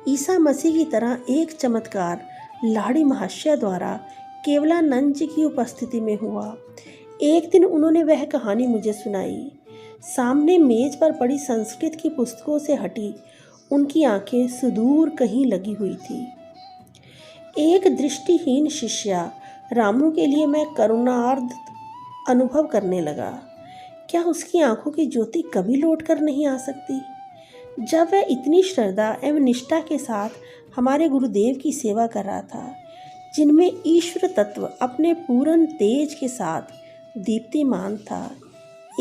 ईसा मसीह की तरह एक चमत्कार लाड़ी महाशय द्वारा केवलानंद जी की उपस्थिति में हुआ। एक दिन उन्होंने वह कहानी मुझे सुनाई। सामने मेज पर पड़ी संस्कृत की पुस्तकों से हटी उनकी आंखें सुदूर कहीं लगी हुई थी। एक दृष्टिहीन शिष्या रामू के लिए मैं करुणार्ध अनुभव करने लगा। क्या उसकी आंखों की ज्योति कभी लौट कर नहीं आ सकती? जब वह इतनी श्रद्धा एवं निष्ठा के साथ हमारे गुरुदेव की सेवा कर रहा था, जिनमें ईश्वर तत्व अपने पूर्ण तेज के साथ दीप्तिमान था।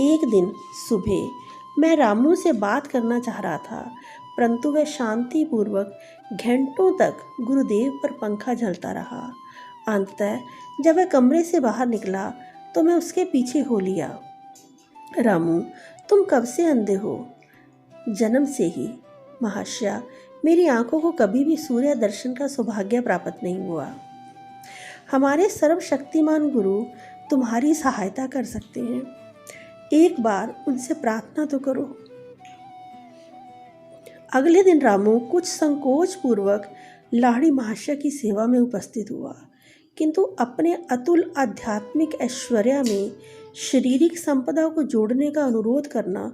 एक दिन सुबह मैं रामू से बात करना चाह रहा था, परंतु वह शांतिपूर्वक घंटों तक गुरुदेव पर पंखा झलता रहा। अंततः जब वह कमरे से बाहर निकला तो मैं उसके पीछे हो लिया। रामू, तुम कब से अंधे हो? जन्म से ही महाशया। मेरी आंखों को कभी भी सूर्य दर्शन का सौभाग्य प्राप्त नहीं हुआ। हमारे सर्वशक्तिमान गुरु तुम्हारी सहायता कर सकते हैं। एक बार उनसे प्रार्थना तो करो। अगले दिन रामू कुछ संकोच पूर्वक लाड़ी महाशय की सेवा में उपस्थित हुआ, किंतु अपने अतुल आध्यात्मिक ऐश्वर्य में शारीरिक संपदा को जोड़ने का अनुरोध करना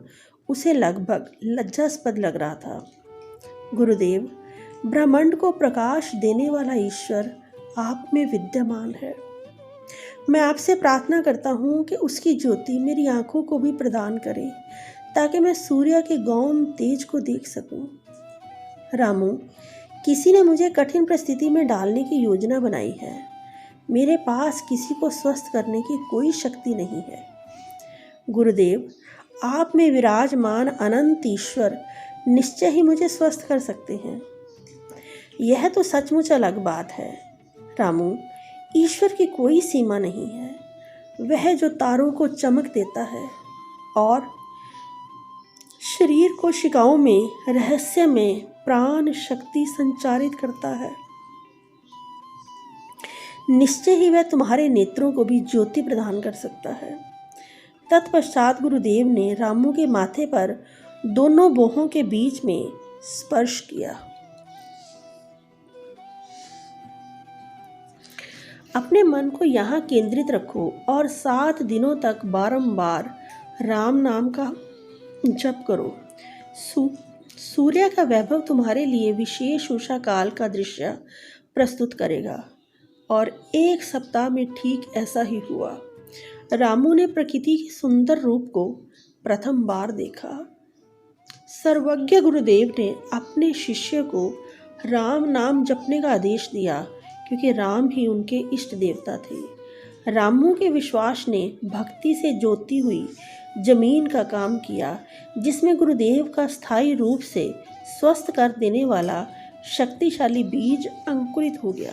उसे लगभग लज्जास्पद लग रहा था। गुरुदेव, ब्रह्मांड को प्रकाश देने वाला ईश्वर आप में विद्यमान है। मैं आपसे प्रार्थना करता हूँ कि उसकी ज्योति मेरी आंखों को भी प्रदान करे, ताकि मैं सूर्य के गौण तेज को देख सकूं। रामू, किसी ने मुझे कठिन परिस्थिति में डालने की योजना बनाई है। मेरे पास किसी को स्वस्थ करने की कोई शक्ति नहीं है। गुरुदेव, आप में विराजमान अनंत ईश्वर निश्चय ही मुझे स्वस्थ कर सकते हैं। यह तो सचमुच अलग बात है। रामू, ईश्वर की कोई सीमा नहीं है। वह जो तारों को चमक देता है और शरीर को शिकाओं में रहस्य में प्राण शक्ति संचारित करता है, निश्चय ही वह तुम्हारे नेत्रों को भी ज्योति प्रदान कर सकता है। तत्पश्चात गुरुदेव ने रामू के माथे पर दोनों बाहों के बीच में स्पर्श किया। अपने मन को यहाँ केंद्रित रखो और 7 दिनों तक बारंबार राम नाम का जप करो। सूर्य का वैभव तुम्हारे लिए विशेष उषा काल का दृश्य प्रस्तुत करेगा। और 1 सप्ताह में ठीक ऐसा ही हुआ। रामू ने प्रकृति के सुंदर रूप को प्रथम बार देखा। सर्वज्ञ गुरुदेव ने अपने शिष्य को राम नाम जपने का आदेश दिया, क्योंकि राम ही उनके इष्ट देवता थे। रामू के विश्वास ने भक्ति से जोती हुई जमीन का काम किया, जिसमें गुरुदेव का स्थायी रूप से स्वस्थ कर देने वाला शक्तिशाली बीज अंकुरित हो गया।